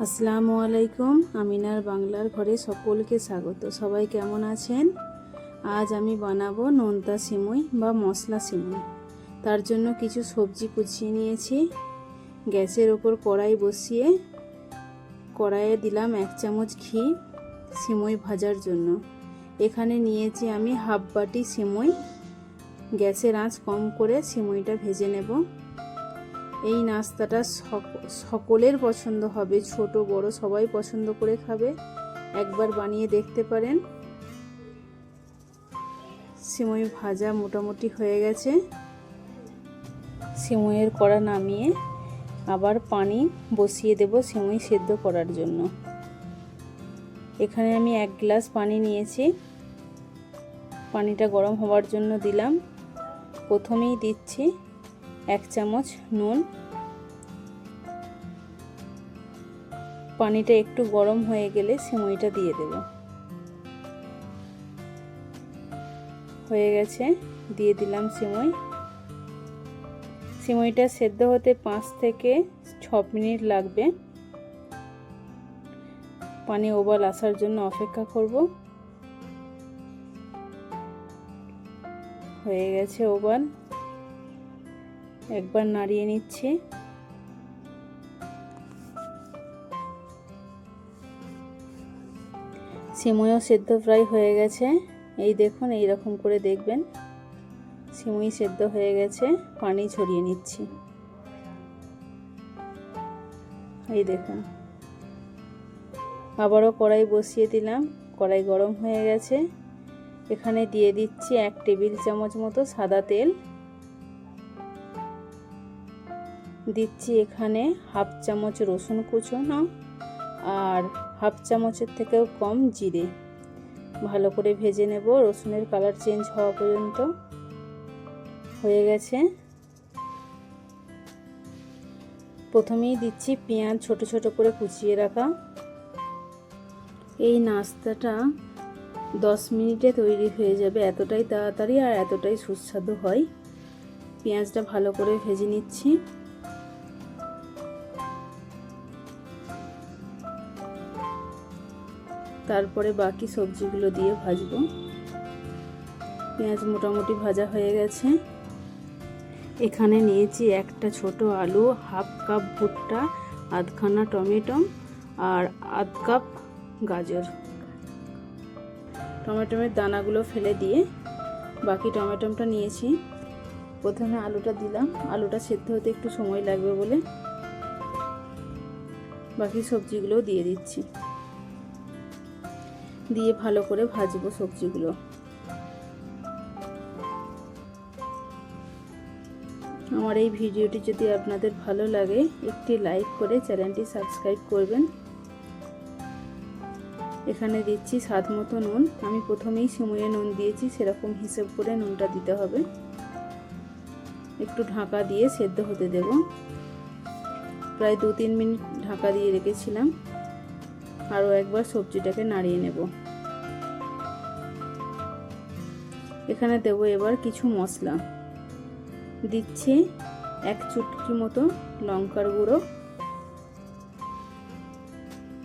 আসসালামু আলাইকুম। আমিনার বাংলার ঘরে সকলকে স্বাগত। সবাই কেমন আছেন? আজ আমি বানাবো নোনতা সিমুই বা মশলা সিমুই। তার জন্য কিছু সবজি কুচিয়ে নিয়েছি। গ্যাসের ওপর কড়াই বসিয়ে কড়াইয়ে দিলাম 1 চামচ ঘি সিমুই ভাজার জন্য। এখানে নিয়েছি আমি হাফ বাটি সিমুই। গ্যাসের আঁচ কম করে সিমুইটা ভেজে নেব। এই নাস্তাটা সকলের পছন্দ হবে, ছোট বড় সবাই পছন্দ করে খাবে। একবার বানিয়ে দেখতে পারেন। সিমুই ভাজা মোটামুটি হয়ে গেছে। সিমুইয়ের কড়া নামিয়ে আবার পানি বসিয়ে দেব সিমুই সেদ্ধ করার জন্য। এখানে আমি 1 গ্লাস পানি নিয়েছি। পানিটা গরম হওয়ার জন্য দিলাম। প্রথমেই দিচ্ছি 1 চামচ নুন। পানিটা একটু গরম হয়ে গেলে সিমুইটা দিয়ে দেব। হয়ে গেছে, দিয়ে দিলাম সিমুই। সিমুইটা সেদ্ধ হতে 5 থেকে 6 মিনিট লাগবে। পানি ওবাল আসার জন্য অপেক্ষা করব। হয়ে গেছে ওবাল। একবার নাড়িয়ে নিচ্ছি। সিমুইও সেদ্ধ প্রায় হয়ে গেছে। এই দেখুন, এই রকম করে দেখবেন সিমুই সেদ্ধ হয়ে গেছে। পানি ঝরিয়ে নিচ্ছি। এই দেখুন, আবারও কড়াই বসিয়ে দিলাম। কড়াই গরম হয়ে গেছে। এখানে দিয়ে দিচ্ছি 1 টেবিল চামচ মতো সাদা তেল। দিচ্ছি এখানে হাফ চামচ রসুন কুচনো আর হাফ চামচের থেকেও কম জিরে। ভালো করে ভেজে নেব রসুনের কালার চেঞ্জ হওয়া পর্যন্ত। হয়ে গেছে। প্রথমেই দিচ্ছি পেঁয়াজ ছোট ছোট করে কুচিয়ে রাখা। এই নাস্তাটা 10 মিনিটে তৈরি হয়ে যাবে। এতটাই তাড়াতাড়ি আর এতটাই সুস্বাদু হয়। পেঁয়াজটা ভালো করে ভেজে নিচ্ছি। তারপরে বাকি সবজিগুলো দিয়ে ভাজবো। পেঁয়াজ মোটামুটি ভাজা হয়ে গেছে। এখানে নিয়েছি একটা ছোট আলু, হাফ কাপ ভুট্টা, আধখানা টমেটো আর আধ কাপ গাজর। টমেটোর দানাগুলো ফেলে দিয়ে বাকি টমেটোটা নিয়েছি। প্রথমে আলুটা দিলাম। আলুটা সেদ্ধ হতে একটু সময় লাগবে বলে বাকি সবজিগুলোও দিয়ে দিচ্ছি। দিয়ে ভালো করে ভাজবো সবজিগুলো। আমার এই ভিডিওটি যদি আপনাদের ভালো লাগে একটি লাইক করে চ্যানেলটি সাবস্ক্রাইব করবেন। এখানে দিচ্ছি স্বাদ মতো নুন। আমি প্রথমেই সিমুইয়ে নুন দিয়েছি, সেরকম হিসেব করে নুনটা দিতে হবে। একটু ঢাকা দিয়ে সেদ্ধ হতে দেব। প্রায় 2-3 মিনিট ঢাকা দিয়ে রেখেছিলাম। আরও একবার সবজিটাকে নাড়িয়ে নেব। এখানে দেব এবার কিছু মশলা। দিচ্ছি 1 চুটকি মতো লঙ্কার গুঁড়ো,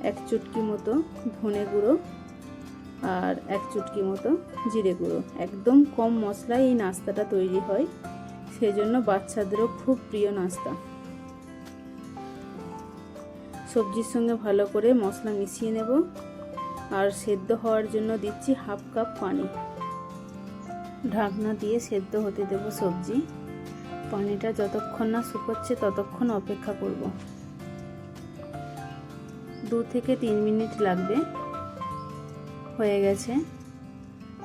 1 চুটকি মতো ধনে গুঁড়ো আর 1 চুটকি মতো জিরে গুঁড়ো। একদম কম মশলায় এই নাস্তাটা তৈরি হয়, সেজন্য বাচ্চাদেরও খুব প্রিয় নাস্তা। সবজির সঙ্গে ভালো করে মশলা মিশিয়ে নেব। আর সেদ্ধ হওয়ার জন্য দিচ্ছি হাফ কাপ পানি। ঢাকনা দিয়ে সেদ্ধ হতে দেব সবজি। পানিটা যতক্ষণ না শুকোচ্ছে ততক্ষণ অপেক্ষা করব। 2 থেকে 3 মিনিট লাগবে। হয়ে গেছে।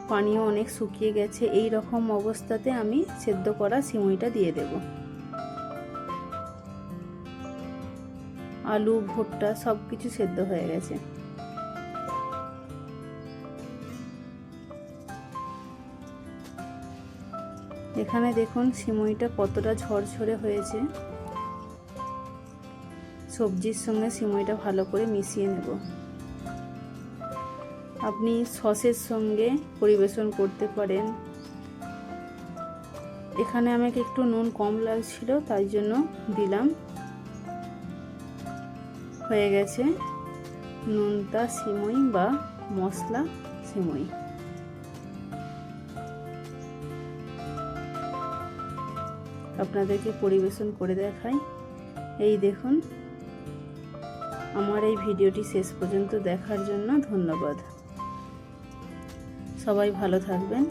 পানিও অনেক শুকিয়ে গেছে। এই রকম অবস্থাতে আমি সেদ্ধ করা সিমুইটা দিয়ে দেব। আলু ভুট্টা সব কিছু সেদ্ধ হয়ে গেছে। এখানে দেখুন সিমুইটা কতটা ঝরঝরে হয়েছে। সবজির সঙ্গে সিমুইটা ভালো করে মিশিয়ে নেব। আপনি সসের সঙ্গে পরিবেশন করতে পারেন। এখানে আমাকে একটু নুন কম লাগছিল, তাই জন্য দিলাম। হয়ে গেছে নোনতা সিমুই বা মশলা সিমুই। আপনাদেরকে পরিবেশন করে দেখাই। এই দেখুন, আমার এই ভিডিওটি শেষ পর্যন্ত দেখার জন্য ধন্যবাদ। সবাই ভালো থাকবেন।